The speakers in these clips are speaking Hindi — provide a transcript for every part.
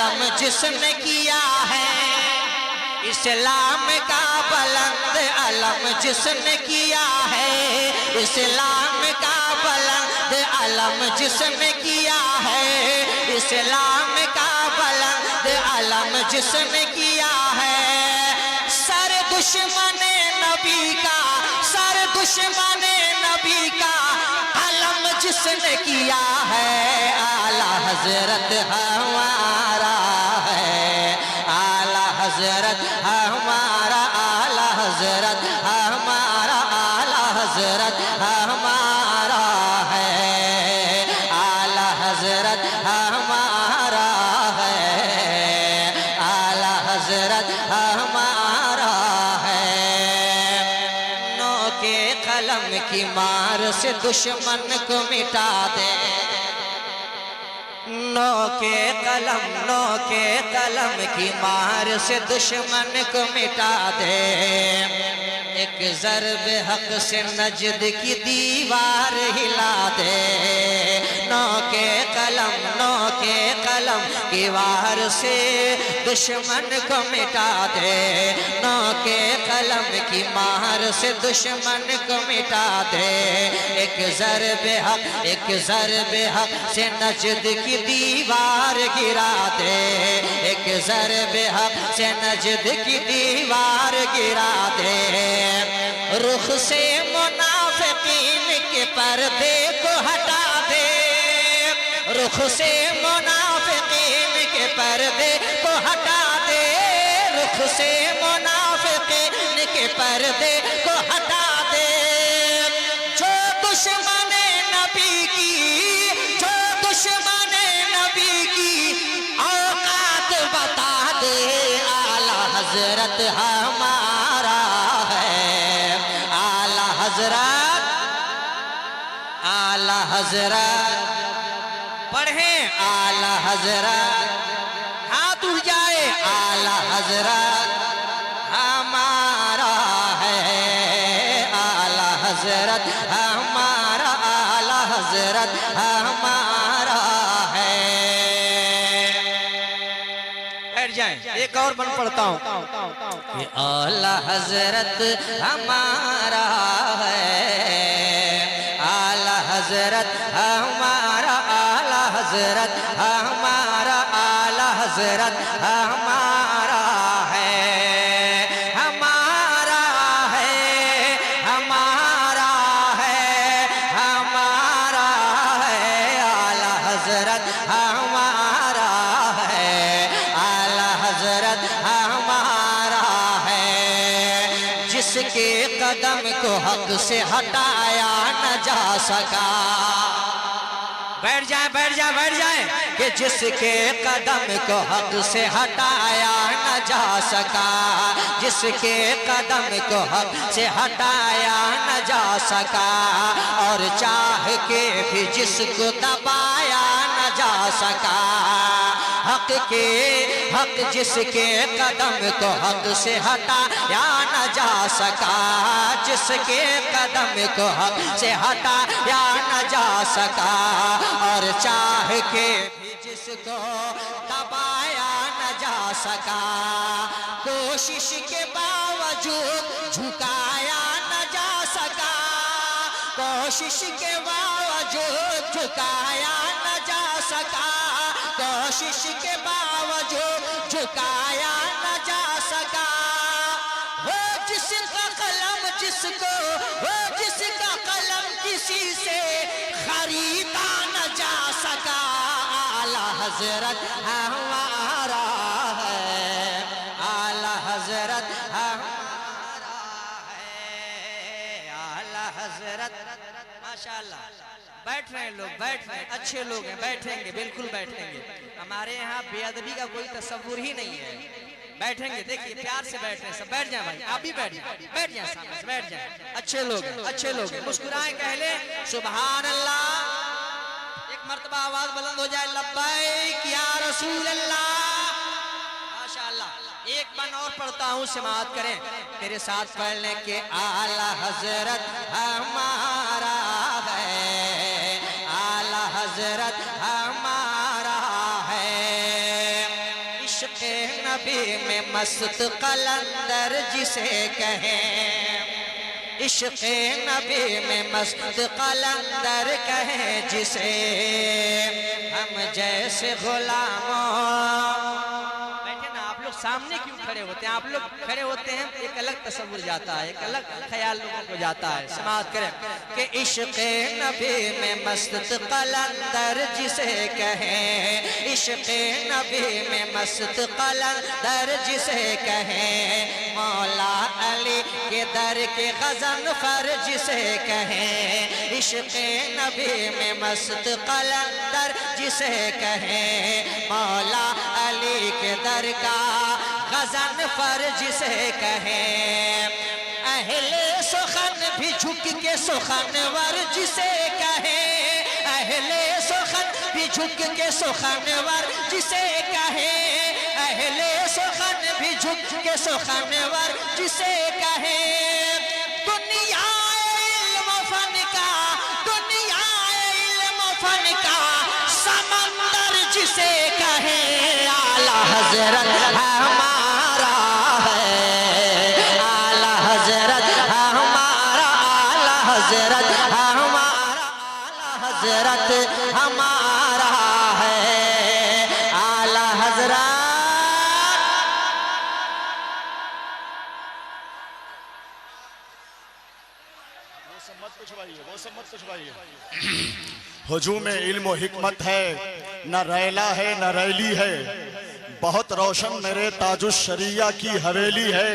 अलम जिसने किया है, इस्लाम का बुलंद अलम जिसने किया है, इस्लाम का बुलंद अलम जिसने किया है, इस्लाम का बुलंद अलम जिसने किया है। सर दुश्मन नबी का, सर दुश्मन नबी का अलम जिसने किया है, आला हजरत हमारा है, आला हजरत हमारा, आला हजरत हमारा, आला हजरत हमारा है, आला हजरत हमारा है, आला हजरत हमारा है। नौ के कलम की मार से दुश्मन को मिटा दे, नौ के कलम की मार से दुश्मन को मिटा दे। एक ज़र्ब हक से नजद की दीवार हिला दे, नौ के कलम की वार से दुश्मन को मिटा दे, नौ के कलम की मार से दुश्मन को मिटा दे। एक ज़र्ब हक से नजद की दीवार गिरा दे, एक ज़र्ब हक से नजद की दीवार गिरा दे। रुख से मुनाफिकीन के पर्दे को हटा दे, रुख से मुनाफिकीन के पर्दे को हटा दे, रुख से मुनाफिकीन के पर्दे को हटा दे। जो दुश्मन नबी की, जो दुश्मन नबी की औकात बता दे, आला हजरत हमारा है, आला हजरत, आला हजरत। पढ़े आला हजरत, हाथ उठ जाए, आला हजरत हमारा है, आला हजरत हमारा, आला हजरत हमारा है। बैठ जाए, एक और बन पढ़ता हूँ। ये आला हजरत हमारा है, आला हजरत हमारा, आला हजरत हमारा, आला हजरत हमारा है, हमारा है, हमारा है, हमारा है, आला हजरत हमारा है, आला हजरत हमारा है। जिसके कदम को हक से हटाया न जा सका, बैठ जाए, बैठ जाए, बैठ जाए, कि जिसके कदम को हक से हटाया न जा सका, जिसके कदम को हक से हटाया न जा सका, और चाह के भी जिसको दबाया न जा सका। हक जिसके कदम को हक से हटाया न जा सका, जिसके कदम को हक से हटाया न जा सका, और चाह के भी जिसको दबाया न जा सका। कोशिश के बावजूद झुकाया न जा सका, कोशिश के बावजूद झुकाया न जा सका, कोशिश के बावजूद झुकाया न जा सका। वो जिसका कलम जिसको, वो जिसका कलम किसी से खरीदा न जा सका, आला हजरत हमारा है, आला हजरत हमारा है, आला हजरत। माशाअल्लाह, बैठ रहे हैं लोग, बैठ रहे हैं, अच्छे लोग हैं, बैठेंगे, बिल्कुल बैठेंगे। हमारे यहाँ बेअदबी का कोई तस्वुर ही नहीं है। बैठेंगे, देखिए प्यार से बैठ रहे हैं सब, बैठ जाए भाई, आप भी बैठ जाए, बैठ जाए, सामने से बैठ जाए। अच्छे लोग हैं, अच्छे लोग हैं, मुस्कुराएं, कह ले सुभान अल्लाह, एक मर्तबा आवाज बुलंद हो जाए, लब्बैक या रसूल अल्लाह। माशाअल्लाह, एक बन और पढ़ता हूँ, समाअत करें मेरे साथ पढ़ने के। आला हजरत हमारा है, आला हजरत हमारा है। इश्क़ नबी में मस्त कलंदर जिसे कहें, इश्क़ नबी में मस्त कलंदर कहें जिसे, हम जैसे गुलामों। सामने क्यों खड़े होते हैं आप लोग? खड़े होते हैं एक अलग तस्वुर जाता है, एक अलग ख्याल लोगों को जाता है। समाअत करें कि इश्क़ नबी में मस्त कलंदर जिसे कहें, इश्क़ नबी में मस्त कलंदर जिसे कहें, मौला अली के दर के ग़ज़नफ़र जिसे कहें, इश्क़ नबी में मस्त कलंदर जिसे कहें, मौला अली के दर का ग़ज़नफ़र जिसे कहें, अहले सुख़न भी झुक के सुख़नवर जिसे कहें, अहले सुख़न भी झुक के सुख़नवर जिसे कहें, अहले सुख़न भी झुक के सुख़नवर जिसे कहें, दुनिया इल्म फ़न का, दुनिया इल्म फ़न का समंदर जिसे कहें, आला हज़रत हमारा है, आला हज़रत हमारा, आला हज़रत हमारा, आला हज़रत हमारा है, आला हज़रत। वो सब मत पूछवाइए। हुजूम इल्म व हिकमत है, न रैला है न रैली है, बहुत रोशन मेरे ताजुश शरिया की हवेली है।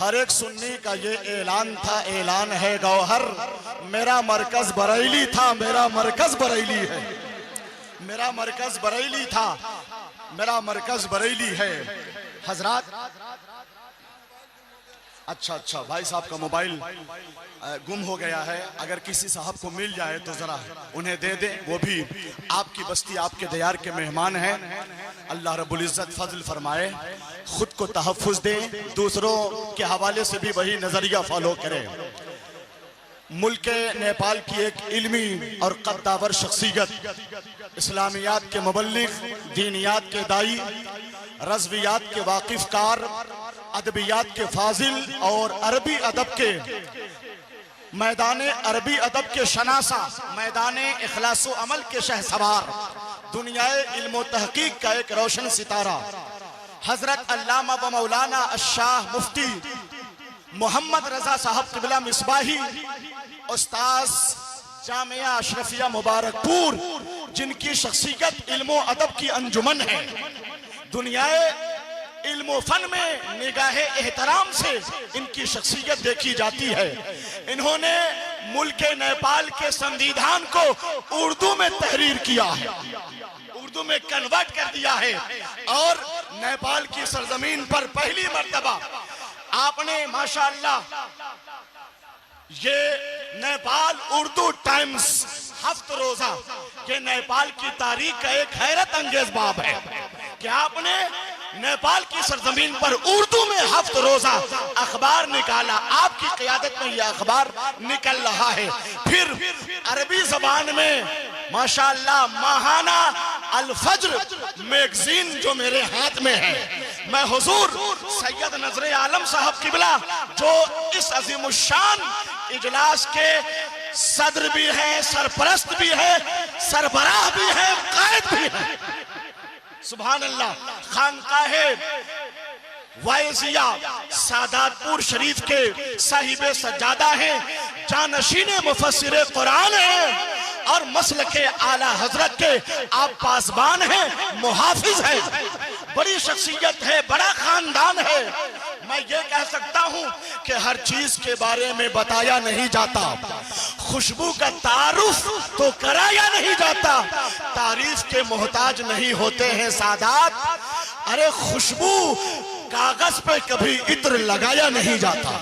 हर एक सुन्नी का ये ऐलान था, ऐलान है गौहर, मेरा मरकज बरेली था, मेरा मरकज बरेली है, मेरा मरकज बरेली था, मेरा मरकज बरेली है। हजरात अच्छा भाई साहब का मोबाइल गुम हो गया है, अगर किसी साहब को मिल जाए तो जरा उन्हें दे दे, वो भी आपकी बस्ती आपके दयार के मेहमान हैं। अल्लाह रब्बुल इज़्ज़त फजल फरमाए, खुद को तहफ़्फ़ुज़ दे, दूसरों के हवाले से भी वही नजरिया फॉलो करें। मुल्क नेपाल की एक इल्मी और कद्दावर शख्सियत, इस्लामियात के मुबल्लिग, दीनियात के दाई, रज़वियात के वाकिफ़कार, अदबियात के फाजिल और अरबी अदब के मैदान अरबी अदब के शनासा, मैदान इखलास व अमल के शहसवार, दुनियाए इल्म तहकीक का एक रोशन सितारा, हजरत अल्लामा व मौलाना अशाह मुफ्ती मोहम्मद रजा साहब क़िबला मिसबाही, उस्ताद जामिया अशरफिया मुबारकपुर, जिनकी शख्सियत इल्म अदब की अंजुमन है। दुनियाए इल्म फन में निगाहे एहतराम से इनकी शख्सियत देखी जाती है। इन्होंने मुल्क नेपाल के संविधान को उर्दू में तहरीर किया है, उर्दू में कन्वर्ट कर दिया है, और नेपाल की सरजमीन पर पहली मर्तबा आपने माशाअल्लाह ये नेपाल उर्दू टाइम्स हफ्त रोजा, ये नेपाल की तारीख का एक हैरत अंगेज बाब है कि आपने नेपाल की सरजमीन पर उर्दू में हफ्त रोजा अखबार निकाला। आपकी क़यादत में यह अखबार निकल रहा है। फिर अरबी जबान में माशाअल्लाह माहाना अल फज्र मैगजीन जो मेरे हाथ में है, मैं हुजूर सैयद नजर आलम साहब क़िबला जो इस अज़ीमुश्शान इजलास के सदर भी हैं, सरपरस्त भी है, सरबराह भी है, कायद भी है। सुभान अल्लाह। खानकाहे वाइजिया सादातपुर शरीफ के साहिबे सज्जादा हैं, जानशीने मुफस्सिरे कुरान हैं, और मसलके आला हजरत के आप पासबान हैं, मुहाफिज हैं। बड़ी शख्सियत है, बड़ा खानदान है। मैं ये कह सकता हूँ कि हर चीज के बारे में बताया नहीं जाता, खुशबू का तारुफ तो कराया नहीं जाता, तारीफ के मोहताज नहीं होते हैं सादात। अरे खुशबू कागज पे कभी इत्र लगाया नहीं जाता।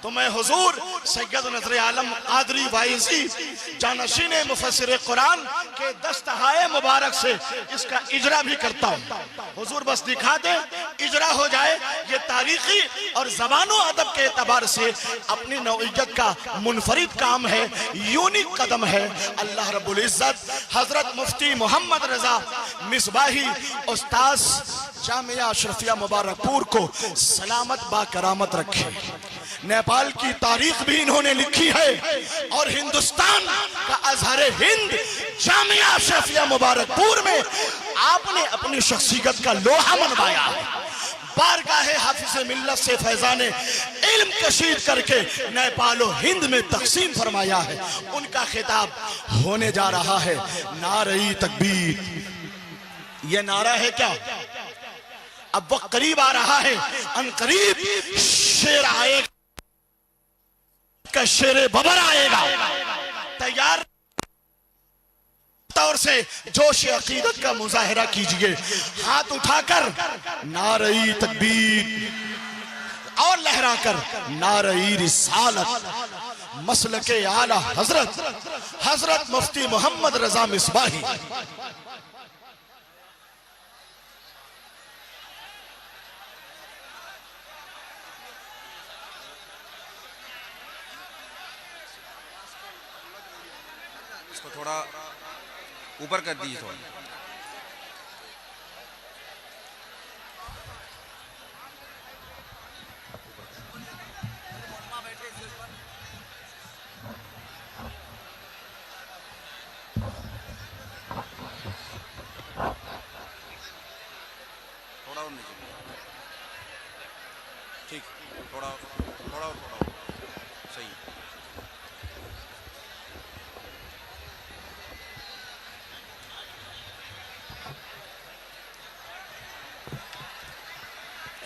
तो मैं हुजूर सैयद नजर आलम कादरी वाइजी जानशीन मुफस्सिर कुरान के दस्तहाए मुबारक से इसका इजरा भी करता हूँ। हुजूर बस दिखा दे, इजरा हो जाए। ये तारीखी और ज़बानो अदब के एतबार से अपनी नौइयत का मुनफरिद काम है, यूनिक कदम है। अल्लाह रब्बुल इज़्ज़त हजरत मुफ्ती मोहम्मद रजा मिसबाही उस्ताद जामिया अशरफिया मुबारकपुर को सलामत बाकरामत रखे। नेपाल की तारीख भी इन्होंने लिखी है और हिंदुस्तान का अजहर हिंद जामिया अशरफिया मुबारकपुर में आपने अपनी शख्सियत का लोहा मनवाया है। बारगाहे हाफिज़ मिल्लत से फैज़ाने इल्म कशीद करके नेपाल और हिंद में तकसीम फरमाया है। उनका खिताब होने जा रहा है नारे तकबीर। ये नारा है क्या? अब वक्त करीब आ रहा है, अनकरीब शेर आएगा, शेर बबर आएगा। तैयार तौर से जोश अकीदत का मुजाहिरा कीजिए, हाथ उठाकर नारे तकबीर और लहराकर नारे रिसालत। मसलके आला हजरत मुफ्ती मोहम्मद रजा मिसबाही। इसको थोड़ा ऊपर कर दीजिए थोड़ा। थोड़ा और नीचे, ठीक, थोड़ा थोड़ा और थोड़ा सही।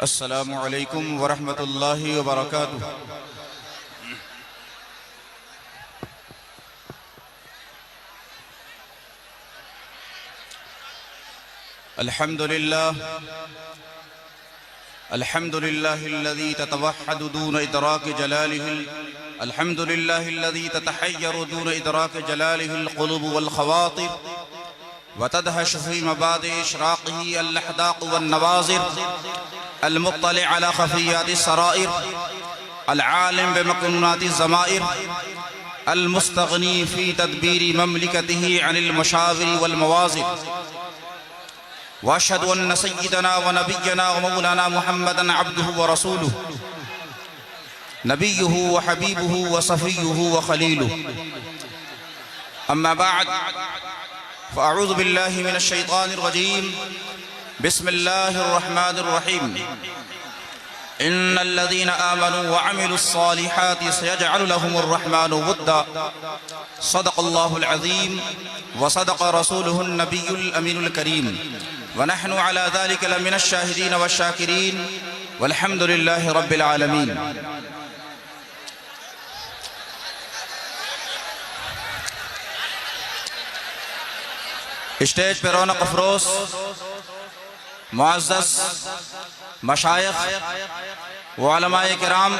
अस्सलामु अलैकुम वरहमतुल्लाहि वबरकातुहू। अल्हम्दुलिल्लाह अल्हम्दुलिल्लाहिल्लज़ी ततवहदु दून इदराक जलालिहिल, अल्हम्दुलिल्लाहिल्लज़ी ततहय्यरु दून इदराक जलालिहिल क़ुलूब वल ख़वातिर वतदहश फ़ी मबादि इशराक़िही अल-अहदाक़ वन-नवाज़िर अल-मुत्तलिअ अला ख़फ़िय्याति सराइर अल-आलिम बिमकनूनाति ज़माइर अल-मुस्तग़नी फ़ी तदबीरि ममलिकतिही अनिल मशाविर वल मवाज़िर। वअशहदु अन्न सय्यदना व नबिय्यना व मौलाना मुहम्मदन अब्दुहु व रसूलुहु नबियुहु व हबीबुहु व सफ़ियुहु व खलीलुहु। अम्मा बअद फ़अऊज़ु बिल्लाहि मिनश शैतानिर रजीम। बिस्मिल्लाहिर रहमानिर रहीम। इन्नल्लज़ीना आमनू व अमिलुस्सालिहाति सयजअलु लहुमुर रहमानु वुद्दा। सदक़ल्लाहुल अज़ीम व सदक़ रसूलुहुन नबियुल अमीनुल करीम व नहनु अला ज़ालिका लमिनश शाहिदीन वश्शाकिरीन वल्हम्दुलिल्लाहि रब्बिल आलमीन। स्टेज पर रौनक अफरोज मुअज़्ज़ज़ मशाइख़ व उलमाए किराम,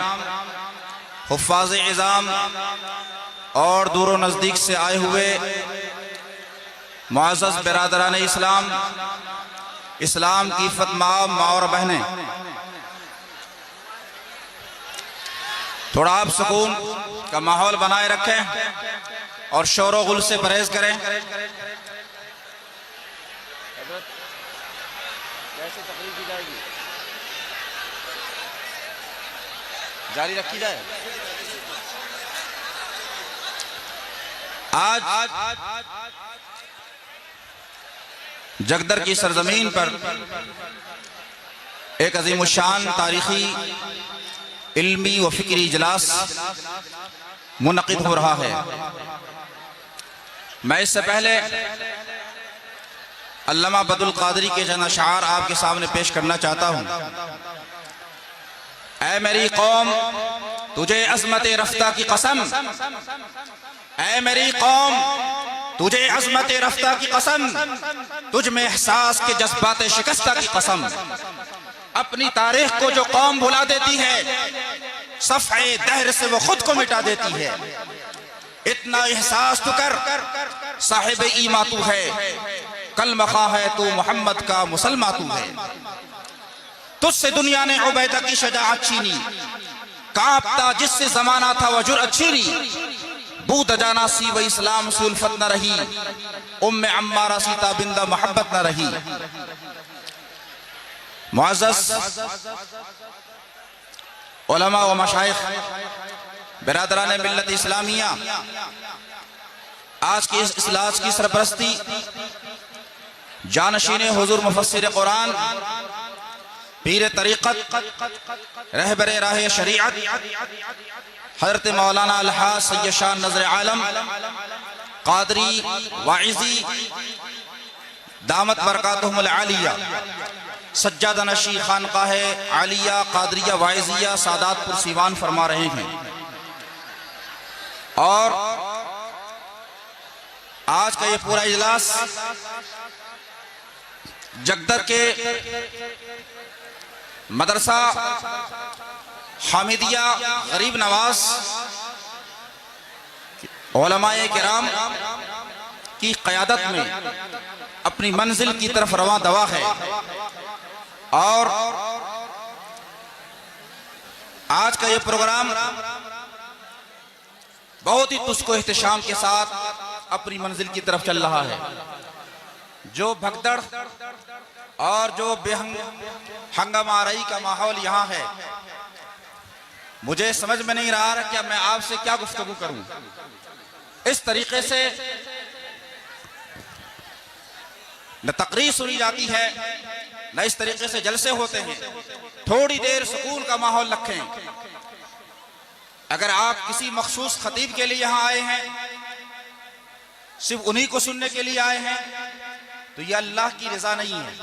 हुफ़्फ़ाज़े इज़ाम और दूर व नज़दीक से आए हुए मुअज़्ज़ज़ बिरादरान इस्लाम, इस्लाम की फ़ातिमा माँ और बहनें, थोड़ा आप सुकून का माहौल बनाए रखें और शोर व गुल से परहेज़ करें। कैसे तकरीर की जाएगी? जारी रखी जाए। आज जगदर की सरजमीन पर एक अज़ीमुश्शान तारीखी इल्मी व फ़िक्री इजलास मुनक़िद हो रहा है। मैं इससे पहले अल्लामा बदुल क़ादरी के चंद अशआर आपके सामने पेश करना चाहता हूँ। ऐ मेरी कौम तुझे अज़मत रफ्ता की कसम, ऐ मेरी कौम तुझे अज़मत रफ्ता की कसम, तुझ में एहसास के जज्बात शिकस्ता की कसम। अपनी तारीख को जो कौम भुला देती है, सफ़े दहर से वो खुद को मिटा देती है। इतना एहसास तो कर साहिब ईमा तू है, कल मखा है तू मोहम्मद का मुसलमान तू है। तुझसे दुनिया ने उबैदा की शजाअत छीनी, कांपता जिससे जमाना था वह जुर्अत छीनी। बूद जाना सी व इस्लाम से उल्फत न रही, उम्मे अम्मारा सीता बिंदा मोहब्बत न रही। मुअज़्ज़ज़ उलमा व मशाइख, बिरादरान मिल्लत इस्लामिया, आज की इस इजलास की सरपरस्ती जानशीन हुजूर मुफस्सिर कुरान, पीर तरीक़त, रहबर राह शरीअत हज़रत मौलाना अलहाज सैयद शाह नज़र आलम क़ादरी वाइज़ी दामत बरकातुहुमुल आलिया सज्जादा नशी खानकाह आलिया क़ादरिया वाइज़िया सादातपुर सीवान फरमा रहे हैं। और आज का ये पूरा इजलास जगदर के मदरसा हामिदिया गरीब नवाज उलमाए किराम की क़यादत में अपनी मंजिल की तरफ रवां दवा है। और आज का ये प्रोग्राम बहुत ही तुस्को एहतशाम के साथ अपनी मंजिल की तरफ चल रहा है। जो भगदड़ और जो हंगामाराई का माहौल यहाँ है, मुझे समझ में नहीं रहा कि मैं आपसे क्या गुफ्तगू करूं। इस तरीके से न तकरीर सुनी जाती है, न इस तरीके से जलसे होते हैं। थोड़ी देर सुकून का माहौल रखें। अगर आप किसी मखसूस खतीब के लिए यहाँ आए हैं, सिर्फ उन्हीं को सुनने के लिए आए हैं, तो यह अल्लाह की रजा नहीं है।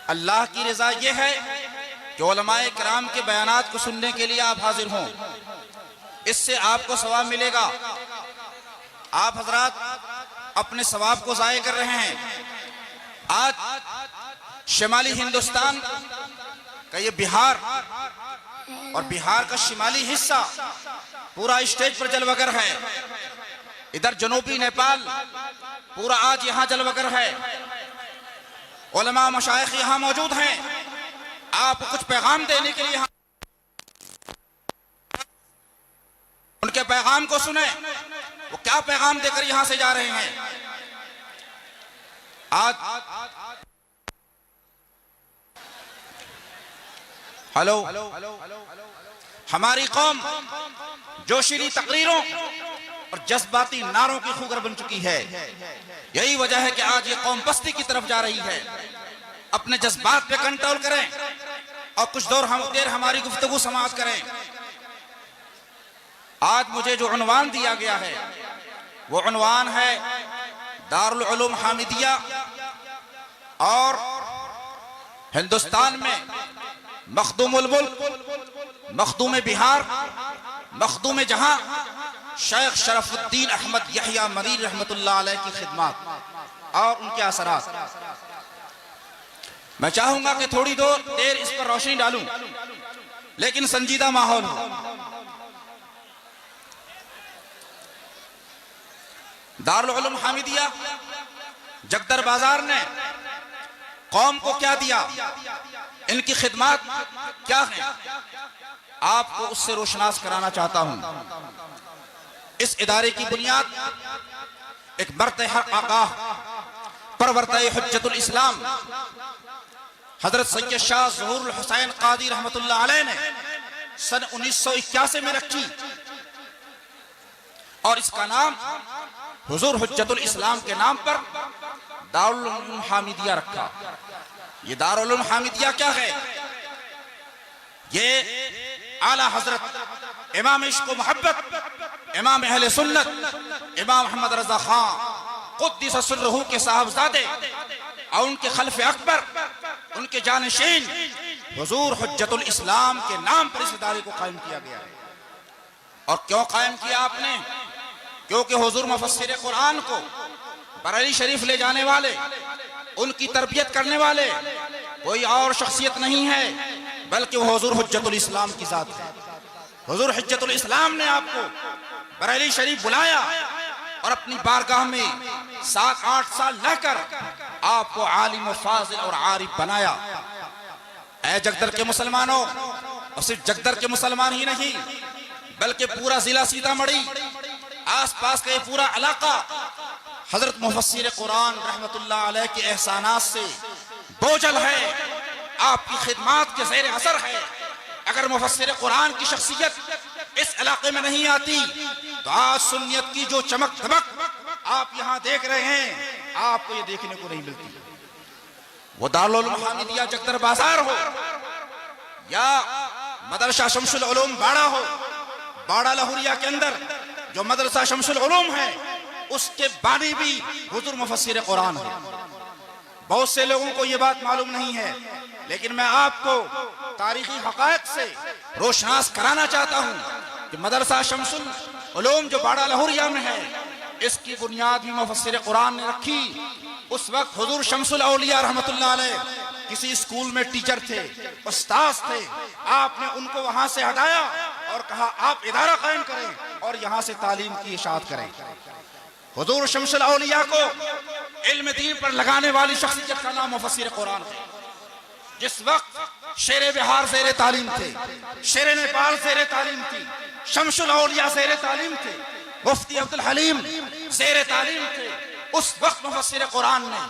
अल्लाह की रजा यह है कि उलमाए किराम के बयानात को सुनने के लिए आप हाजिर हों। इससे आपको सवाब मिलेगा। आप हजरात अपने सवाब को ज़ाय कर रहे हैं। आज शिमाली हिंदुस्तान का ये बिहार और बिहार का शिमाली हिस्सा पूरा स्टेज पर जलवगर है। इधर जनूबी नेपाल पूरा आज यहाँ जलवगर है। उलमा मशाइख यहाँ मौजूद हैं। आप कुछ पैगाम देने के लिए उनके पैगाम को सुने, वो क्या पैगाम देकर यहां से जा रहे हैं। आज हेलो, हमारी कौम जोशीली तकरीरों और जज्बाती नारों की खुगर बन चुकी है। यही वजह है कि आज ये कौम बस्ती की तरफ जा रही है। अपने जज्बात पे कंट्रोल करें और कुछ देर हमारी गुफ्तगू समाप्त करें। आज मुझे जो उन्वान दिया गया है वो उन्वान है दारुल उलूम हामिदिया और हिंदुस्तान में मखदूमुल मुल्क, मखदूम बिहार, मखदूम जहां शेख शरफुद्दीन अहमद यहिया मरीर रहमतुल्लाह अलैह की खिदमत और उनके असरात। मैं चाहूंगा कि थोड़ी देर इस पर रोशनी डालूं, लेकिन संजीदा माहौल हो। दारुल उलूम हामिदिया जगदर बाजार ने कौम को क्या दिया, इनकी खिदमत क्या है, आपको उससे रोशनास कराना चाहता हूं। इस इदारे की बुनियाद एक बरते हक आका परवरते हुज्जतुल इस्लाम हजरत सैयद शाह ज़हूरुल हुसैन क़ादी रहमतुल्लाह अलैह ने सन 1981 में रखी और इसका नाम हुजूर हुज्जतुल इस्लाम के नाम पर दारुल उलूम हामिदिया रखा। ये दारुल उलूम हामिदिया क्या है? ये आला हजरत इमाम इश्क व मोहब्बत, इमाम अहले सुन्नत, इमाम अहमद रजा खां कुद्दिस सिर्रुहु के साहबजादे और उनके खल्फ अकबर, उनके जानशीन हुजूर हुज्जतुल इस्लाम के नाम पर इस इदारे को कायम किया गया है। और क्यों कायम किया आपने? क्योंकि हुजूर मुफस्सिर कुरान को बरेली शरीफ ले जाने वाले, उनकी तरबियत करने वाले कोई और शख्सियत नहीं है, बल्कि वो हुजूर हुज्जतुल इस्लाम की जात है। हुजूर हुज्जतुल इस्लाम ने आपको बरेली शरीफ बुलाया और अपनी बारगाह में 7-8 साल रहकर आपको आलिम फाजिल और आरिफ बनाया। ऐ जगदर के मुसलमानों, और सिर्फ जगदर के मुसलमान ही नहीं बल्कि पूरा जिला सीतामढ़ी, आसपास का ये पूरा इलाका हजरत मुफस्सिर कुरान रहमतुल्लाह अलैह के एहसानात से बोझल है। आपकी खिदमत के ज़ेर असर है। अगर मुफस्सिर कुरान की शख्सियत इस इलाके में नहीं आती तो आज सुन्नियत की जो चमक धमक आप यहाँ देख रहे हैं, आपको ये देखने को नहीं मिलती। वो दारुल उलूम हामिदिया जगदर बाजार हो या मदरसा शमसुल उलूम बाड़ा हो, बाड़ा लाहौरिया के अंदर जो मदरसा शमसुल उलूम है उसके बानी भी हुजूर मुफस्सिर कुरान है। बहुत से लोगों को ये बात मालूम नहीं है, लेकिन मैं आपको तारीखी हक़ाइक़ से रोशनास कराना चाहता हूँ कि मदरसा शमसुल उलूम जो बाड़ा लाहौरिया में है, इसकी बुनियाद भी मुफस्सिर कुरान ने रखी। उस वक्त हुजूर शमसुल औलिया रहमतुल्लाह अलैह किसी स्कूल में टीचर थे, उस्ताद थे। आपने उनको वहां से हटाया और कहा आप इदारा कायम करें और यहाँ से तालीम की इशाअत करें। हुजूर शमसुल औलिया को इल्म दीन पर लगाने वाली शख्सियत का नाम मुफस्सिर कुरान है। जिस वक्त शेर बिहार ज़ेर तालीम थे, शेर नेपाल ज़ेर तालीम थी, शमसुल औलिया ज़ेर तालीम थे, मुफ्ती अब्दुल हलीम ज़ेर तालीम थे, उस वक्त मुफस्सिर कुरान ने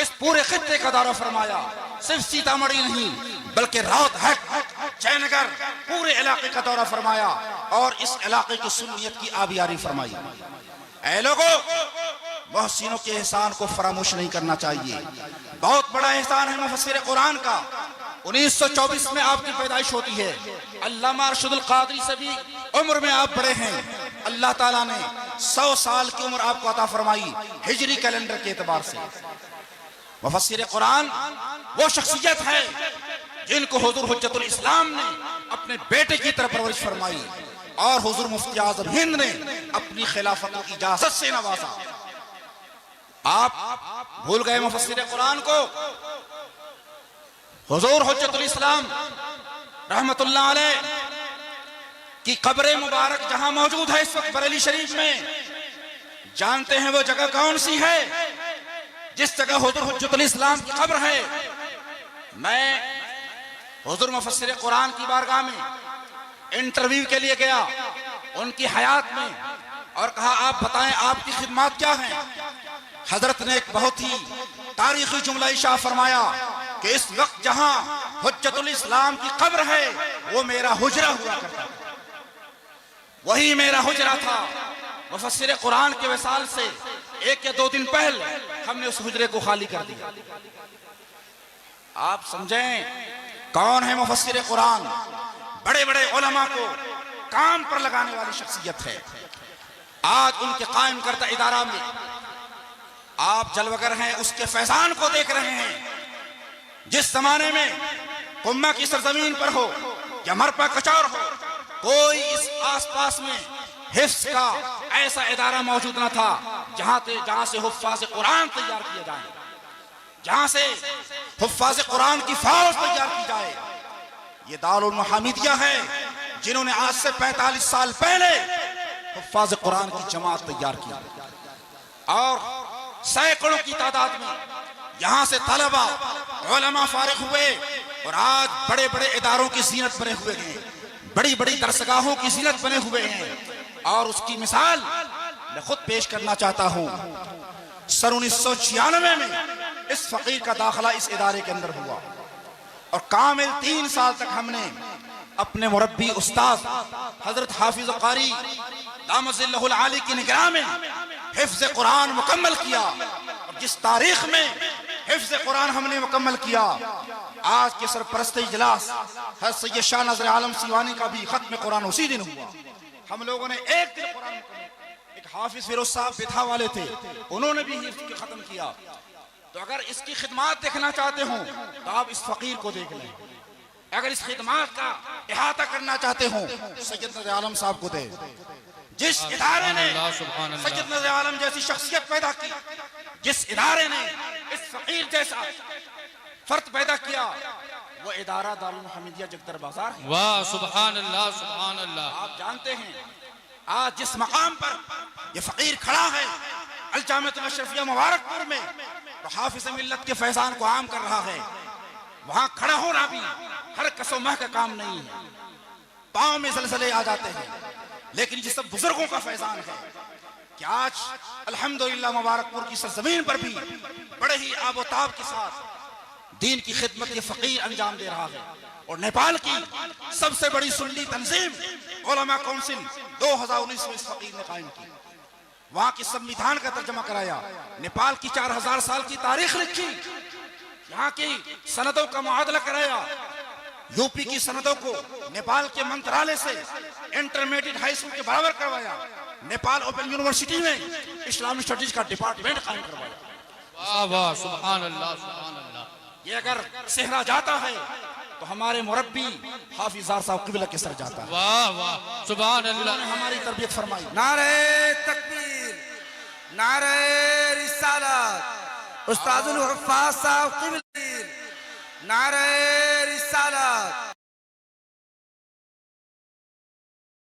इस पूरे खित्ते का दौरा फरमाया। सिर्फ सीतामढ़ी नहीं बल्कि रावतहट, जयनगर, पूरे इलाके का दौरा फरमाया और इस इलाके की सुन्नियत की आबियारी फरमाई। ऐ लोगों, मोहसिनों के एहसान को फरामोश नहीं करना चाहिए। बहुत बड़ा एहसान है मुफस्सिर कुरान का। 1924 में आपकी पैदाइश होती है। अल्लामा अरशदुल क़ादरी से भी उम्र में आप बड़े हैं। अल्लाह ताला ने 100 साल की उम्र आपको अता फरमाई हिजरी कैलेंडर के एतबार से। मुफस्सिर कुरान वो शख्सियत है जिनको हुजूर हुज्जतुल इस्लाम ने अपने बेटे की तरह परवरिश फरमाई और हुजूर मुफ्ती आज़म हिंद ने अपनी खिलाफत की इजाजत से नवाजा। आप भूल गए मुफस्सिर कुरान को। हुजूर हुज्जतुल इस्लाम रहमतुल्लाह अलैह की कब्र मुबारक जहां मौजूद है इस वक्त बरेली शरीफ में, जानते हैं वो जगह कौन सी है? जिस जगह हुजूर हुज्जतुल इस्लाम की कब्र है। मैं हुजूर मुफस्सिर कुरान की बारगाह में इंटरव्यू के लिए गया उनकी हयात में और कहा आप बताएं आपकी खिदमत क्या है। हजरत ने एक बहुत ही तारीखी जुमला इशा फरमाया कि इस वक्त जहां हुज्जतुल इस्लाम की कब्र है वो मेरा हुजरा हुआ करता था, वही मेरा हुजरा था। मुफस्सिर कुरान के विसाल से 1 या 2 दिन पहले हमने उस हुजरे को खाली कर दिया। आप समझें कौन है मुफस्सिर कुरान। बड़े बड़े उलमा को काम पर लगाने वाली शख्सियत है। आज उनके कायम करता इदारा में आप जलवगर हैं, उसके फैजान को देख रहे हैं। जिस जमाने में कुम्मा की सरजमीन पर हो या मरपा कचौर हो, कोई इस आसपास में हिफ्ज का ऐसा इदारा मौजूद न था जहां से हुफ्फाज़ कुरान तैयार किए जाए, जहां से हुफ्फाज़ कुरान की फौज तैयार की जाए। ये दारुल उलूम हामिदिया है जिन्होंने आज से 45 साल पहले हुफ्फाज़ कुरान की जमात तैयार की और सैकड़ों की तादाद में यहां से तलबा उलमा फारिग हुए और आज बड़े बड़े इदारों की ज़ीनत बने हुए हैं, बड़ी बड़ी दरसगाहों की ज़ीनत बने हुए हैं। और उसकी मिसाल मैं खुद पेश करना चाहता हूं। सन 1996 में इस फकीर का दाखिला इस इदारे के अंदर हुआ और कामिल 3 साल तक हमने अपने मुरब्बी उस्ताद हजरत हाफिज कारी दामजिल्लहुल आली की निगरानी में हिफ्ज़ कुरान मुकम्मल किया। और जिस तारीख में हिफ्ज़ कुरान हमने मुकम्मल किया, आज के सरपरस्ती इजलास हज़रत सैयद शाह नज़र आलम सीवानी का भी खत्म कुरान उसी दिन हुआ। हम लोगों ने एक दिन कुरान मुकम्मल। एक हाफिज फिरोज साहब बिथा वाले थे, उन्होंने भी हिफ्ज़ खत्म किया। तो अगर इसकी खिदमत देखना चाहते हो तो आप इस फकीर को देख लें। अगर इस खिदमत का इहाता करना चाहते हो सैयद नज़र आलम साहब को दे। जिस इदारे ने सैयद नज़र आलम जैसी शख्सियत पैदा की, जिस इदारे ने इस फकीर जैसा फर्द पैदा किया, वो इदारा दारुल उलूम हामिदिया जगदर बाजार है। वाह सुभान अल्लाह सुभान अल्लाह। आप जानते हैं आज जिस मकाम पर ये फकीर खड़ा है अल जामिअतुल अशरफिया मुबारकपुर में, तो हाफिज मिल्लत के फैजान को आम कर रहा है। वहां खड़ा होना भी हर कसो माह का काम नहीं है, पांव में जलजले आ जाते हैं। लेकिन जिस सब बुजुर्गों का फैजान है कि आज अल्हम्दुलिल्लाह मुबारकपुर की सरजमीन पर भी बड़े ही आबोताब के साथ दीन की खिदमत ये फकीर अंजाम दे रहा है। और नेपाल की सबसे बड़ी सुन्नी तंजीम उलमा काउंसिल 2019 में इस फकीर ने कायम की। वहां के संविधान का तर्जमा कराया, नेपाल की 4000 साल की तारीख लिखी, यहाँ की सनदों का मुआदला कराया, यूपी की सनदों को नेपाल के मंत्रालय से इंटरमीडिएट हाई स्कूल के बराबर करवाया, नेपाल ओपन यूनिवर्सिटी में इस्लामिक स्टडीज का डिपार्टमेंट कायम करवाया। वाह वाह, सुभान अल्लाह, सुभान अल्लाह। ये अगर सेहरा जाता है तो हमारे मुरब्बी हाफिज साहब क़िबला के सर जाता है। वाह वाह, सुभान अल्लाह। उन्होंने हमारी तरबियत फरमाई। नारे तकबीर, नारे रिसालत, उस्तादुल हुफ़ाज़ साहब क़िबला, नारे